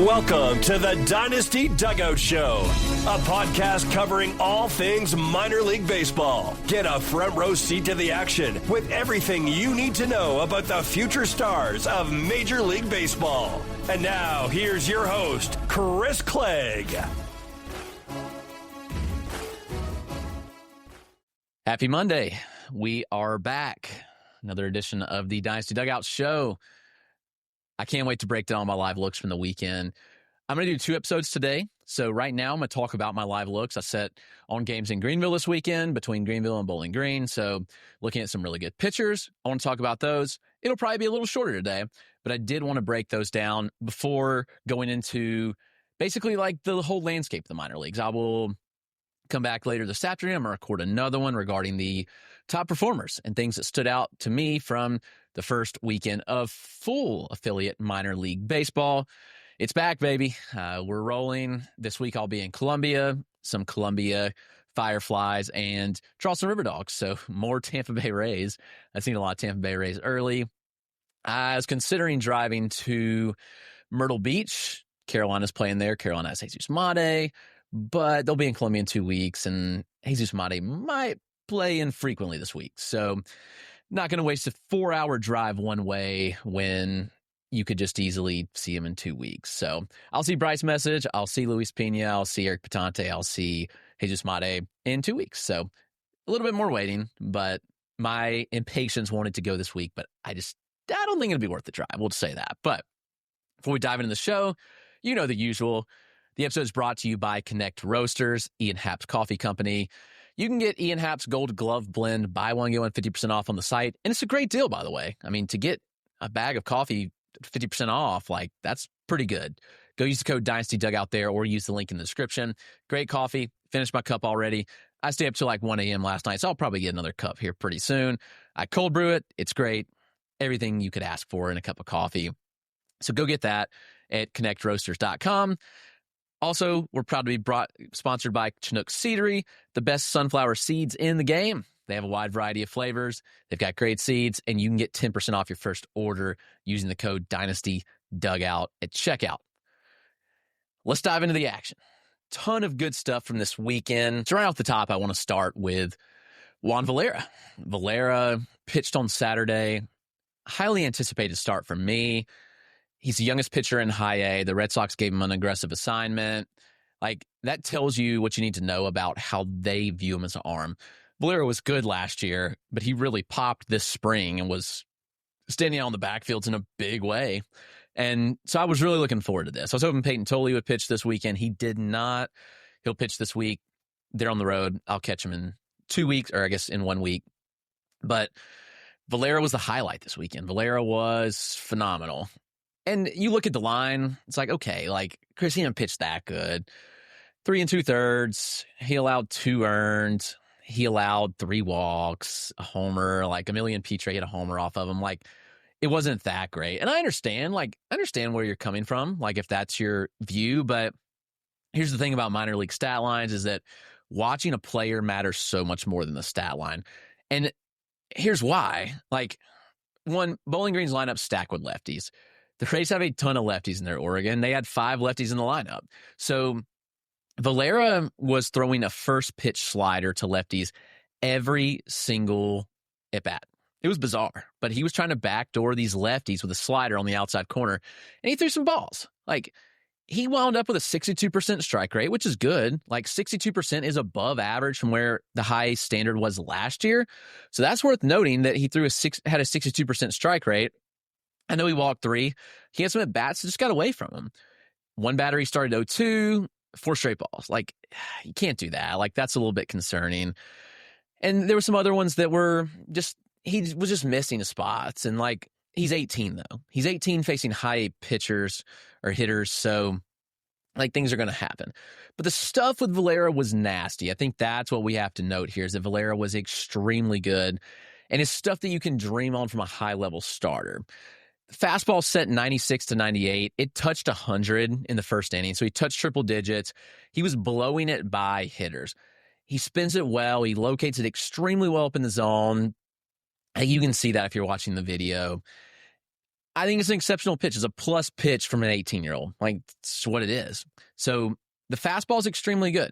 Welcome to the Dynasty Dugout Show, a podcast covering all things minor league baseball. Get a front row seat to the action with everything you need to know about the future stars of Major League Baseball. And now, here's your host, Chris Clegg. Happy Monday. We are back. Another edition of the Dynasty Dugout Show. I can't wait to break down my live looks from the weekend. I'm going to do 2 episodes today. So right now, I'm going to talk about my live looks. I set on games in Greenville this weekend between Greenville and Bowling Green. So looking at some really good pitchers. I want to talk about those. It'll probably be a little shorter today, but I did want to break those down before going into basically like the whole landscape of the minor leagues. I will come back later this afternoon. I'm going to record another one regarding the top performers and things that stood out to me from the first weekend of full affiliate minor league baseball. It's back, baby. We're rolling. This week I'll be in Columbia, some Columbia Fireflies and Charleston River Dogs. So more Tampa Bay Rays. I've seen a lot of Tampa Bay Rays early. I was considering driving to Myrtle Beach. Carolina's playing there. Carolina has Jesus Mate, but they'll be in Columbia in 2 weeks, and Jesus Mate might play infrequently this week. So not going to waste a 4-hour drive one way when you could just easily see him in 2 weeks. So I'll see Bryce Message. I'll see Luis Pena. I'll see Eric Patante. I'll see Jesus Mate in 2 weeks. So a little bit more waiting, but my impatience wanted to go this week, but I don't think it'll be worth the drive. We'll just say that. But before we dive into the show, you know the usual. The episode is brought to you by Connect Roasters, Ian Happ's coffee company. You can get Ian Happ's Gold Glove Blend, buy one, get one 50% off on the site. And it's a great deal, by the way. I mean, to get a bag of coffee 50% off, like, that's pretty good. Go use the code Dynasty Dugout there or use the link in the description. Great coffee. Finished my cup already. I stayed up till like 1 a.m. last night, so I'll probably get another cup here pretty soon. I cold brew it. It's great. Everything you could ask for in a cup of coffee. So go get that at connectroasters.com. Also, we're proud to be sponsored by Chinook Seedery, the best sunflower seeds in the game. They have a wide variety of flavors. They've got great seeds, and you can get 10% off your first order using the code Dynasty Dugout at checkout. Let's dive into the action. Ton of good stuff from this weekend. So right off the top, I want to start with Juan Valera. Valera pitched on Saturday. Highly anticipated start for me. He's the youngest pitcher in High-A. The Red Sox gave him an aggressive assignment. Like, that tells you what you need to know about how they view him as an arm. Valera was good last year, but he really popped this spring and was standing out on the backfields in a big way. And so I was really looking forward to this. I was hoping Peyton Tolley would pitch this weekend. He did not. He'll pitch this week. They're on the road. I'll catch him in 2 weeks, or I guess in 1 week. But Valera was the highlight this weekend. Valera was phenomenal. And you look at the line, it's like, okay, like, Chris, he didn't pitch that good. 3 2/3. He allowed 2 earned. He allowed 3 walks, a homer. Like, Emilien Pitre hit a homer off of him. Like, it wasn't that great. And I understand where you're coming from, like, if that's your view. But here's the thing about minor league stat lines is that watching a player matters so much more than the stat line. And here's why. Like, one, Bowling Green's lineup's stacked with lefties. The Rays have a ton of lefties in their Oregon. They had 5 lefties in the lineup. So Valera was throwing a first pitch slider to lefties every single at-bat. It was bizarre, but he was trying to backdoor these lefties with a slider on the outside corner, and he threw some balls. Like, he wound up with a 62% strike rate, which is good. Like, 62% is above average from where the high standard was last year. So that's worth noting that he had a 62% strike rate. I know he walked 3. He had some at-bats that just got away from him. One batter he started 0-2, 4 straight balls. Like, you can't do that. Like, that's a little bit concerning. And there were some other ones that were just, he was just missing his spots. And, like, he's 18, though. He's 18 facing high pitchers or hitters, so, like, things are going to happen. But the stuff with Valera was nasty. I think that's what we have to note here is that Valera was extremely good. And it's stuff that you can dream on from a high-level starter. Fastball set 96 to 98. It touched 100 in the first inning, so he touched triple digits. He was blowing it by hitters. He spins it well. He locates it extremely well up in the zone. You can see that if you're watching the video. I think it's an exceptional pitch. It's a plus pitch from an 18-year-old. Like, it's what it is. So the fastball is extremely good.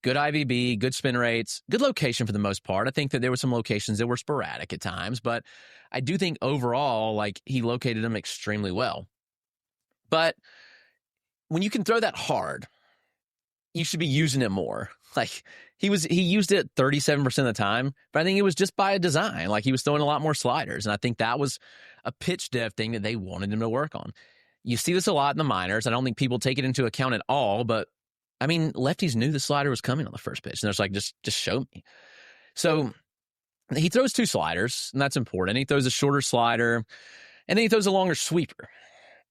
Good IVB, good spin rates, good location for the most part. I think that there were some locations that were sporadic at times, but I do think overall, like, he located them extremely well. But when you can throw that hard, you should be using it more. Like, he used it 37% of the time, but I think it was just by design. Like, he was throwing a lot more sliders, and I think that was a pitch depth thing that they wanted him to work on. You see this a lot in the minors. I don't think people take it into account at all, but I mean, lefties knew the slider was coming on the first pitch, and they're just like, just show me. So he throws 2 sliders, and that's important. He throws a shorter slider, and then he throws a longer sweeper.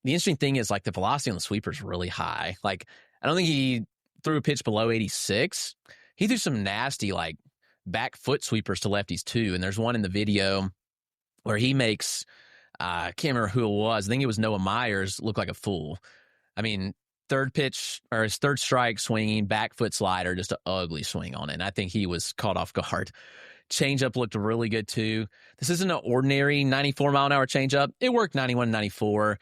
The interesting thing is, like, the velocity on the sweeper is really high. Like, I don't think he threw a pitch below 86. He threw some nasty, like, back foot sweepers to lefties too. And there's one in the video where he makes, I can't remember who it was. I think it was Noah Myers, look like a fool. I mean, third pitch or his third strike swinging, back foot slider, just an ugly swing on it. And I think he was caught off guard. Changeup looked really good too. This isn't an ordinary 94-mile-an-hour changeup. It worked 91, 94.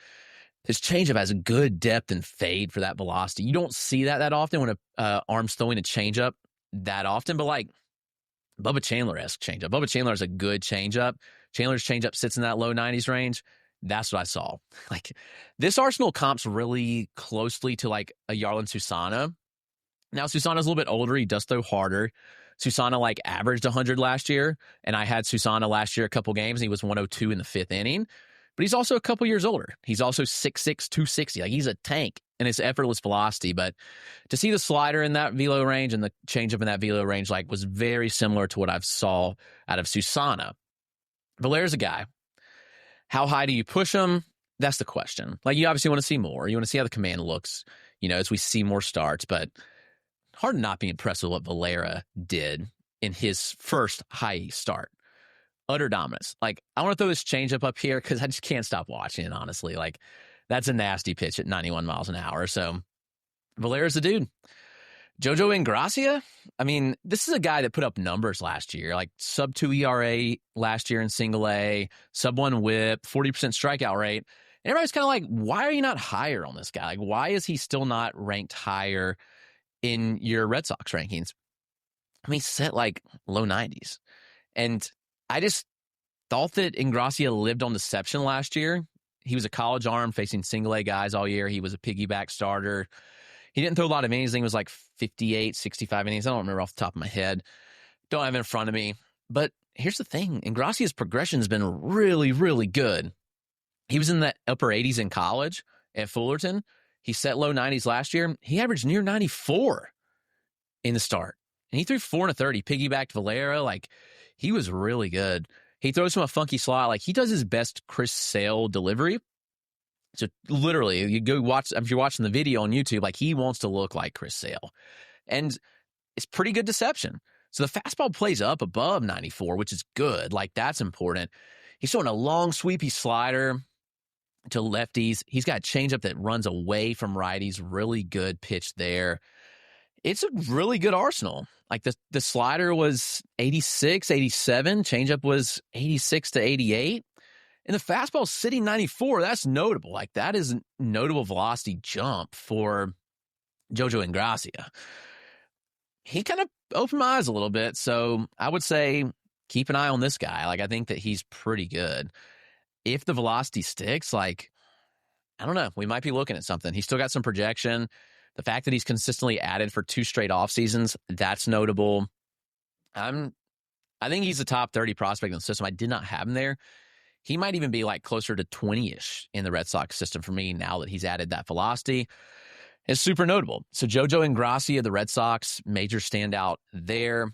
His changeup has a good depth and fade for that velocity. You don't see that often when a arm's throwing a changeup that often, but like Bubba Chandler-esque changeup. Bubba Chandler has a good changeup. Chandler's changeup sits in that low 90s range. That's what I saw. Like, this Arsenal comps really closely to like a Yarlin Susana. Now, Susana's a little bit older. He does throw harder. Susana like averaged 100 last year, and I had Susana last year a couple games, and he was 102 in the 5th inning. But he's also a couple years older. He's also 6'6", 260. Like, he's a tank in his effortless velocity. But to see the slider in that velo range and the changeup in that velo range, like, was very similar to what I've saw out of Susana. Valera's a guy. How high do you push him? That's the question. Like, you obviously want to see more. You want to see how the command looks, you know, as we see more starts. But hard to not be impressed with what Valera did in his first high start. Utter dominance. Like, I want to throw this changeup up here because I just can't stop watching it, honestly. Like, that's a nasty pitch at 91 miles an hour. So, Valera's the dude. Jojo Ingrassia, I mean, this is a guy that put up numbers last year, like sub-2 ERA last year in single A, sub-1 whip, 40% strikeout rate. And everybody's kind of like, why are you not higher on this guy? Like, why is he still not ranked higher in your Red Sox rankings? I mean, he's set like low 90s. And I just thought that Ingrassia lived on deception last year. He was a college arm facing single-A guys all year. He was a piggyback starter. He didn't throw a lot of innings. I think it was like 58, 65 innings. I don't remember off the top of my head. Don't have it in front of me. But here's the thing. Ingrassia's progression has been really, really good. He was in the upper 80s in college at Fullerton. He set low 90s last year. He averaged near 94 in the start. And he threw 4 1/3. He piggybacked Valera. Like, he was really good. He throws from a funky slot. Like, he does his best Chris Sale delivery. So literally, you go watch, if you're watching the video on YouTube, like, he wants to look like Chris Sale. And it's pretty good deception. So the fastball plays up above 94, which is good. Like, that's important. He's showing a long sweepy slider to lefties. He's got a changeup that runs away from righties. Really good pitch there. It's a really good arsenal. Like, the slider was 86, 87. Changeup was 86 to 88. And the fastball sitting 94. That's notable. Like, that is a notable velocity jump for Jojo Ingrassia. He kind of opened my eyes a little bit. So I would say keep an eye on this guy. Like, I think that he's pretty good. If the velocity sticks, like, I don't know, we might be looking at something. He's still got some projection. The fact that he's consistently added for 2 straight off seasons, that's notable. I think he's a top 30 prospect in the system. I did not have him there. He might even be like closer to 20-ish in the Red Sox system for me now that he's added that velocity. It's super notable. So Jojo Ingrassia, the Red Sox, major standout there.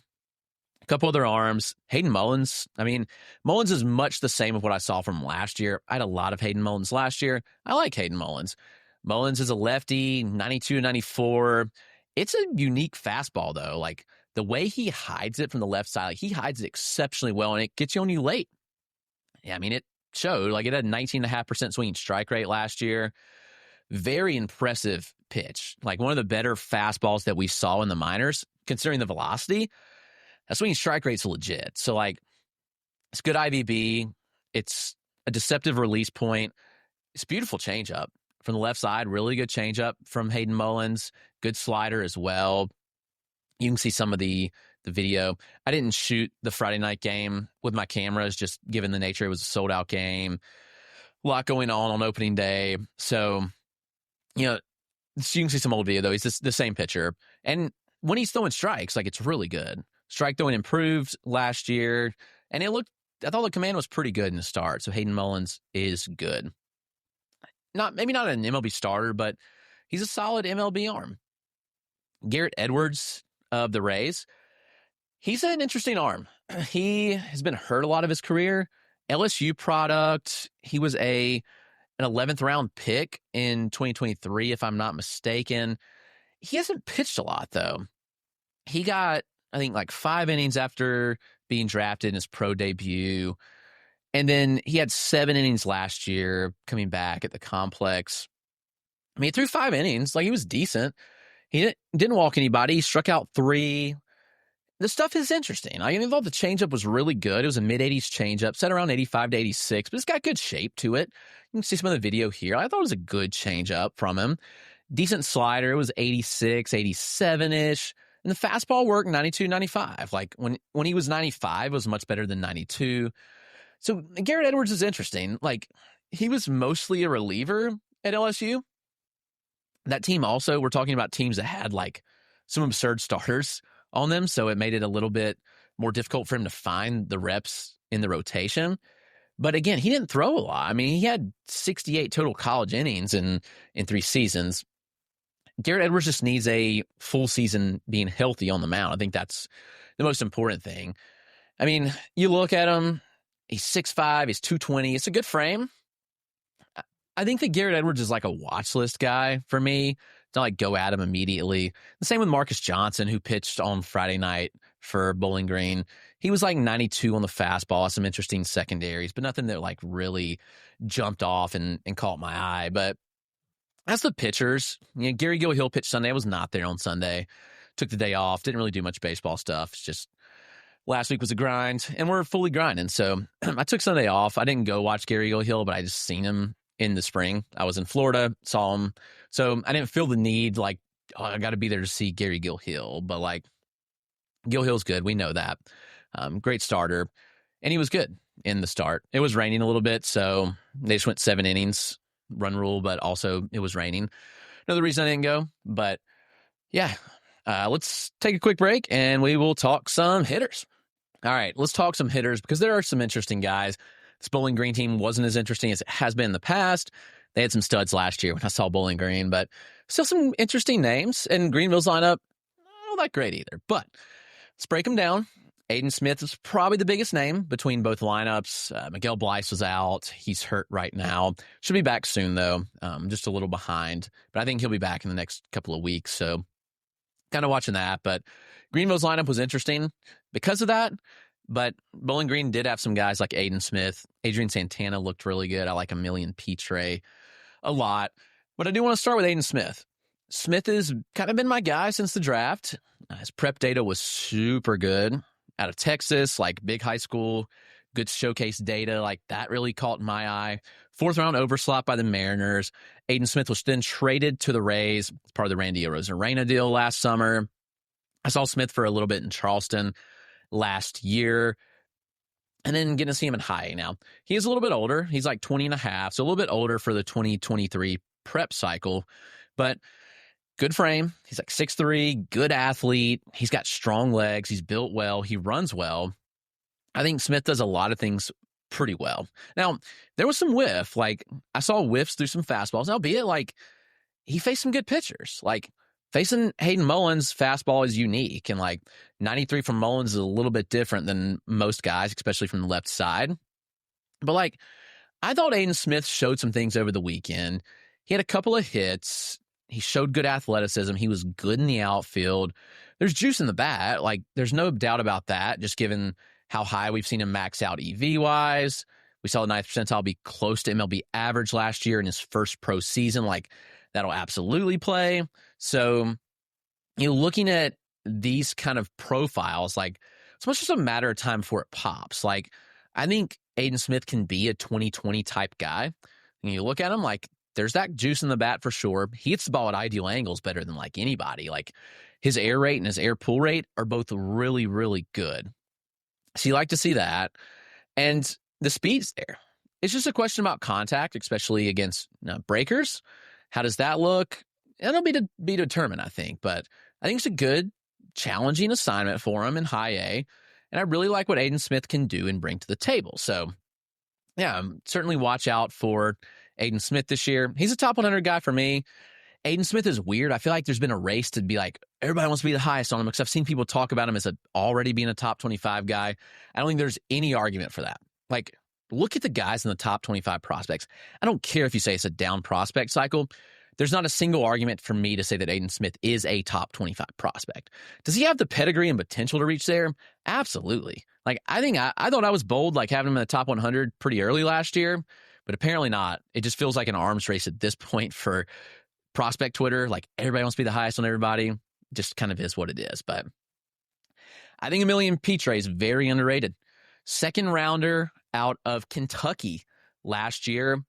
A couple other arms. Hayden Mullins. I mean, Mullins is much the same of what I saw from last year. I had a lot of Hayden Mullins last year. I like Hayden Mullins. Mullins is a lefty, 92, 94. It's a unique fastball, though. Like, the way he hides it from the left side, like, he hides it exceptionally well, and it gets you on you late. Yeah, I mean, it showed. Like, it had 19.5% swinging strike rate last year. Very impressive pitch. Like, one of the better fastballs that we saw in the minors, considering the velocity. That swinging strike rate's legit. So, like, it's good IVB. It's a deceptive release point. It's a beautiful changeup from the left side. Really good changeup from Hayden Mullins. Good slider as well. You can see some of the video. I didn't shoot the Friday night game with my cameras, just given the nature. It was a sold-out game. A lot going on opening day. So, you can see some old video, though. He's the same pitcher. And when he's throwing strikes, it's really good. Strike throwing improved last year. And I thought the command was pretty good in the start. So Hayden Mullins is good. Maybe not an MLB starter, but he's a solid MLB arm. Garrett Edwards of the Rays, he's an interesting arm. He has been hurt a lot of his career. LSU product. He was an 11th round pick in 2023, if I'm not mistaken. He hasn't pitched a lot, though. He got, I think, 5 innings after being drafted in his pro debut. And then he had 7 innings last year coming back at the complex. I mean, he threw 5 innings. He was decent. He didn't walk anybody. He struck out 3. The stuff is interesting. I thought the changeup was really good. It was a mid-80s changeup, set around 85 to 86, but it's got good shape to it. You can see some of the video here. I thought it was a good changeup from him. Decent slider. It was 86, 87-ish. And the fastball worked 92, 95. When he was 95, it was much better than 92. So Garrett Edwards is interesting. He was mostly a reliever at LSU. That team also, we're talking about teams that had some absurd starters on them, so it made it a little bit more difficult for him to find the reps in the rotation. But again, he didn't throw a lot. I mean, he had 68 total college innings in 3 seasons. Garrett Edwards just needs a full season being healthy on the mound. I think that's the most important thing. I mean, you look at him, he's 6'5", he's 220. It's a good frame. I think that Garrett Edwards is a watch list guy for me. Don't go at him immediately. The same with Marcus Johnson, who pitched on Friday night for Bowling Green. He was 92 on the fastball, some interesting secondaries, but nothing that really jumped off and caught my eye. But as the pitchers, Gary Gilhill pitched Sunday. I was not there on Sunday. Took the day off. Didn't really do much baseball stuff. It's just last week was a grind, and we're fully grinding. So I took Sunday off. I didn't go watch Gary Gilhill, but I just seen him in the spring. I was in Florida, saw him. So I didn't feel the need, I got to be there to see Gary Gilhill. But, Gilhill's good. We know that. Great starter. And he was good in the start. It was raining a little bit, so they just went 7 innings, run rule, but also it was raining. Another reason I didn't go. But, yeah, let's take a quick break, and we will talk some hitters. All right, let's talk some hitters because there are some interesting guys. This Bowling Green team wasn't as interesting as it has been in the past. They had some studs last year when I saw Bowling Green, but still some interesting names. And Greenville's lineup, not that great either. But let's break them down. Aidan Smith is probably the biggest name between both lineups. Miguel Blyce was out. He's hurt right now. Should be back soon, though. Just a little behind. But I think he'll be back in the next couple of weeks. So kind of watching that. But Greenville's lineup was interesting because of that. But Bowling Green did have some guys like Aidan Smith. Adrian Santana looked really good. I like Emilien Pitre a lot. But I do want to start with Aidan Smith. Smith has kind of been my guy since the draft. His prep data was super good. Out of Texas, big high school, good showcase data. That really caught my eye. 4th round overslot by the Mariners. Aidan Smith was then traded to the Rays as part of the Randy Arozarena deal last summer. I saw Smith for a little bit in Charleston last year, and then getting to see him in High-A now. He is a little bit older. He's 20 and a half, so a little bit older for the 2023 prep cycle, but good frame. He's 6'3", good athlete. He's got strong legs. He's built well. He runs well. I think Smith does a lot of things pretty well. Now, there was some whiff. I saw whiffs through some fastballs, albeit, he faced some good pitchers. Facing Hayden Mullins, fastball is unique, and 93 from Mullins is a little bit different than most guys, especially from the left side. But I thought Aidan Smith showed some things over the weekend. He had a couple of hits. He showed good athleticism. He was good in the outfield. There's juice in the bat. There's no doubt about that, just given how high we've seen him max out EV-wise. We saw the 9th percentile be close to MLB average last year in his first pro season. That'll absolutely play. So, looking at these kind of profiles, it's much just a matter of time before it pops. I think Aidan Smith can be a 2020 type guy. And you look at him, like, there's that juice in the bat for sure. He hits the ball at ideal angles better than like anybody. Like, his air rate and his air pull rate are both really, really good. So you like to see that. And the speed's there. It's just a question about contact, especially against breakers. How does that look? It'll be determined, I think. But I think it's a good, challenging assignment for him in High-A. And I really like what Aidan Smith can do and bring to the table. So, yeah, certainly watch out for Aidan Smith this year. He's a top 100 guy for me. Aidan Smith is weird. I feel like there's been a race to be like, everybody wants to be the highest on him, because I've seen people talk about him as already being a top 25 guy. I don't think there's any argument for that. Like, look at the guys in the top 25 prospects. I don't care if you say it's a down prospect cycle. There's not a single argument for me to say that Aidan Smith is a top 25 prospect. Does he have the pedigree and potential to reach there? Absolutely. Like, I thought I was bold, like having him in the top 100 pretty early last year, but apparently not. It just feels like an arms race at this point for prospect Twitter. Like, everybody wants to be the highest on everybody. Just kind of is what it is. But I think Emilien Pitre is very underrated. Second rounder out of Kentucky last year.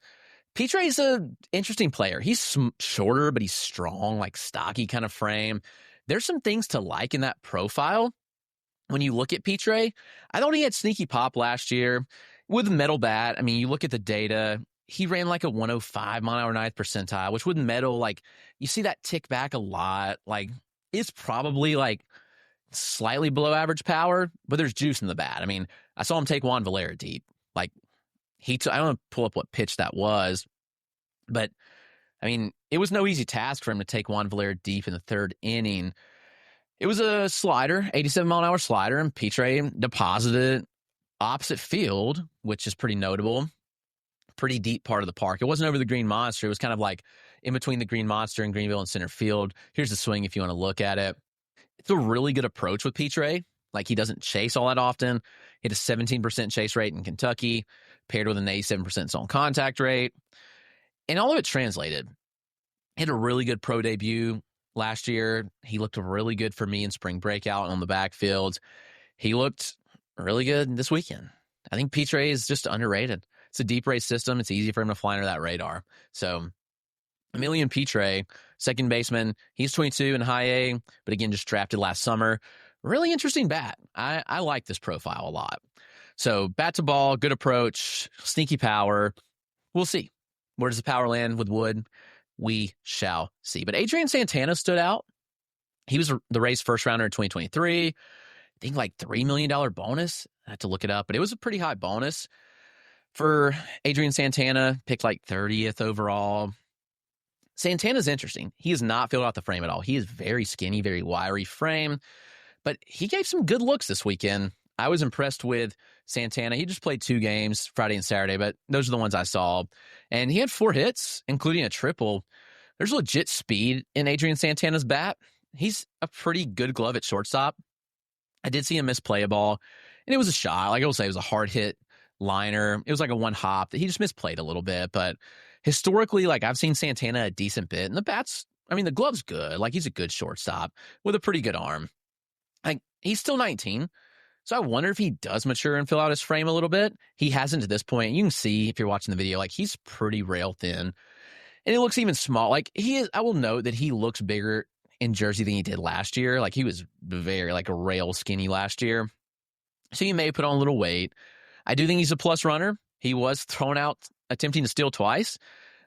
Pitre is an interesting player. He's shorter, but he's strong, like stocky kind of frame. There's some things to like in that profile. When you look at Pitre, I thought he had sneaky pop last year with a metal bat. I mean, you look at the data, he ran like a 105 mile-an-hour ninth percentile, which with metal, like, you see that tick back a lot. Like, it's probably like slightly below average power, but there's juice in the bat. I mean, I saw him take Juan Valera deep. Like, I don't want to pull up what pitch that was, but I mean, it was no easy task for him to take Juan Valera deep in the third inning. It was a slider, 87 mile-an-hour slider, and Pitre deposited it opposite field, which is pretty notable. Pretty deep part of the park. It wasn't over the Green Monster. It was kind of like in between the Green Monster and Greenville and center field. Here's the swing if you want to look at it. It's a really good approach with Pitre. Like, he doesn't chase all that often. He had a 17% chase rate in Kentucky, paired with an 87% zone contact rate. And all of it translated. He had a really good pro debut last year. He looked really good for me in spring breakout on the backfield. He looked really good this weekend. I think Pitre is just underrated. It's a deep race system. It's easy for him to fly under that radar. So, Emilien Pitre, second baseman, he's 22 in High-A, but again, just drafted last summer. Really interesting bat. I like this profile a lot. So, bat to ball, good approach, sneaky power. We'll see. Where does the power land with Wood? We shall see. But Adrian Santana stood out. He was the Rays first rounder in 2023. I think like $3 million bonus. I had to look it up, but it was a pretty high bonus for Adrian Santana, picked like 30th overall. Santana's interesting. He has not filled out the frame at all. He is very skinny, very wiry frame, but he gave some good looks this weekend. I was impressed with Santana. He just played 2 games, Friday and Saturday, but those are the ones I saw. And he had 4 hits, including a triple. There's legit speed in Adrian Santana's bat. He's a pretty good glove at shortstop. I did see him misplay a ball, and it was a shot. Like I will say, it was a hard hit liner. It was like a one hop that he just misplayed a little bit. But historically, like, I've seen Santana a decent bit, and the glove's good. Like, he's a good shortstop with a pretty good arm. Like, he's still 19. So I wonder if he does mature and fill out his frame a little bit. He hasn't to this point. You can see if you're watching the video, like, he's pretty rail thin, and it looks even small. Like, he is. I will note that he looks bigger in jersey than he did last year. Like, he was very like a rail skinny last year. So he may put on a little weight. I do think he's a plus runner. He was thrown out attempting to steal twice,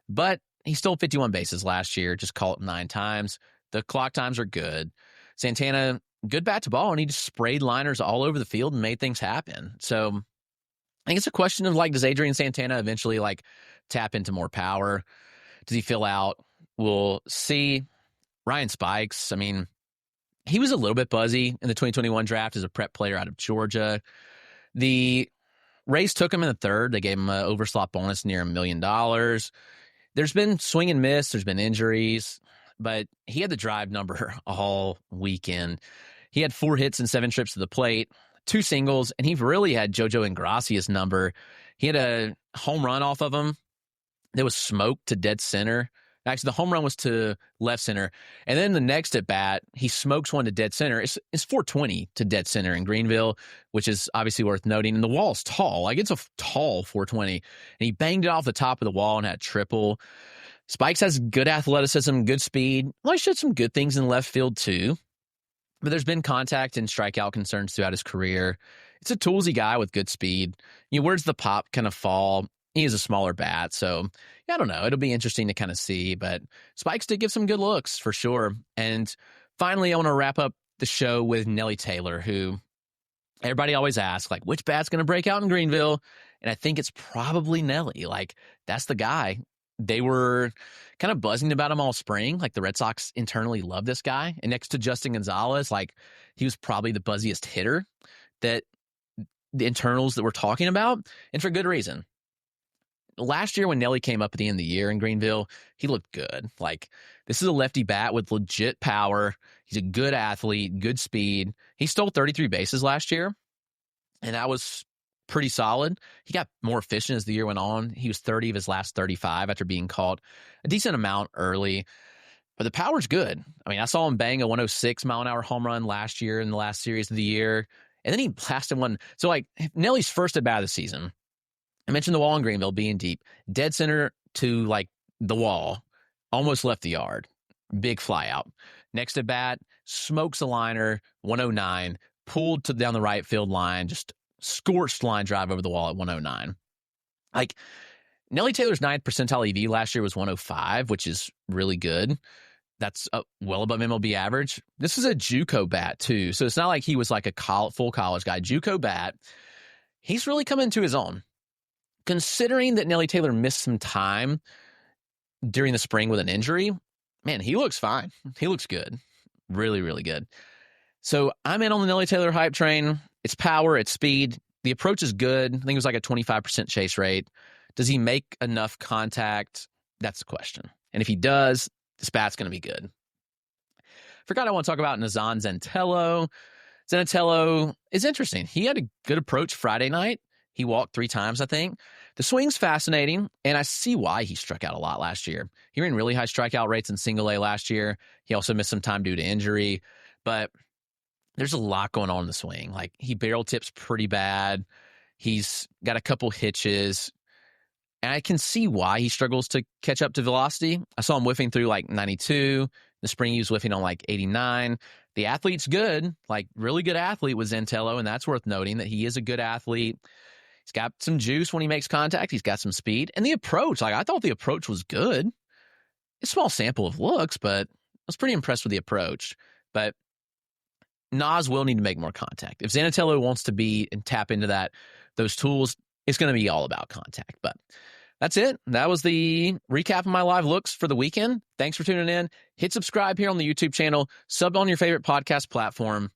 but he stole 51 bases last year. Just call it 9 times. The clock times are good. Santana, good bat to ball, and he just sprayed liners all over the field and made things happen. So I think it's a question of, like, does Adrian Santana eventually, like, tap into more power? Does he fill out? We'll see. Ryan Spikes, I mean, he was a little bit buzzy in the 2021 draft as a prep player out of Georgia. The Rays took him in the 3rd. They gave him an overslot bonus near $1 million. There's been swing and miss. There's been injuries, but he had the drive number all weekend. He had 4 hits and 7 trips to the plate, 2 singles, and he really had Jojo Ingrassia's number. He had a home run off of him that was smoked to dead center. Actually, the home run was to left center. And then the next at bat, he smokes one to dead center. It's 420 to dead center in Greenville, which is obviously worth noting. And the wall's tall. Like, it's a tall 420. And he banged it off the top of the wall and had triple. Spikes has good athleticism, good speed. Well, he showed some good things in left field, too. But there's been contact and strikeout concerns throughout his career. It's a toolsy guy with good speed. Where's the pop kind of fall? He is a smaller bat, so yeah, I don't know. It'll be interesting to kind of see, but Spikes did give some good looks for sure. And finally, I want to wrap up the show with Nelly Taylor, who everybody always asks, like, which bat's going to break out in Greenville? And I think it's probably Nelly. Like, that's the guy. They were kind of buzzing about him all spring. Like, the Red Sox internally love this guy. And next to Justin Gonzalez, like, he was probably the buzziest hitter that the internals that we're talking about, and for good reason. Last year when Nelly came up at the end of the year in Greenville, he looked good. Like, this is a lefty bat with legit power. He's a good athlete, good speed. He stole 33 bases last year, and that was pretty solid. He got more efficient as the year went on. He was 30 of his last 35 after being called a decent amount early. But the power's good. I mean, I saw him bang a 106-mile-an-hour home run last year in the last series of the year, and then he blasted one. So, like, Nelly's first at-bat of the season, I mentioned the wall in Greenville being deep. Dead center to, like, the wall. Almost left the yard. Big fly out. Next at bat, smokes a liner, 109. Pulled down the right field line. Just scorched line drive over the wall at 109. Like, Nelly Taylor's 9th percentile EV last year was 105, which is really good. That's well above MLB average. This is a JUCO bat, too. So it's not like he was like a full college guy. JUCO bat. He's really come into his own. Considering that Nelly Taylor missed some time during the spring with an injury, man, he looks fine. He looks good. Really, really good. So I'm in on the Nelly Taylor hype train. It's power, it's speed. The approach is good. I think it was like a 25% chase rate. Does he make enough contact? That's the question. And if he does, this bat's going to be good. Forgot I want to talk about Nazan Zentello. Zentello is interesting. He had a good approach Friday night. He walked 3 times, I think. The swing's fascinating, and I see why he struck out a lot last year. He ran really high strikeout rates in single A last year. He also missed some time due to injury, but there's a lot going on in the swing. Like, he barrel tips pretty bad. He's got a couple hitches, and I can see why he struggles to catch up to velocity. I saw him whiffing through like 92. The spring he was whiffing on like 89. The athlete's good, like really good athlete with Zentello, and that's worth noting that he is a good athlete. He's got some juice when he makes contact. He's got some speed. And the approach, like, I thought the approach was good. It's a small sample of looks, but I was pretty impressed with the approach. But Nas will need to make more contact. If Zentello wants to be and tap into those tools, it's going to be all about contact. But that's it. That was the recap of my live looks for the weekend. Thanks for tuning in. Hit subscribe here on the YouTube channel. Sub on your favorite podcast platform.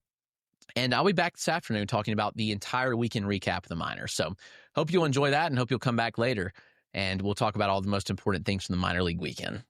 And I'll be back this afternoon talking about the entire weekend recap of the minors. So hope you'll enjoy that and hope you'll come back later. And we'll talk about all the most important things from the minor league weekend.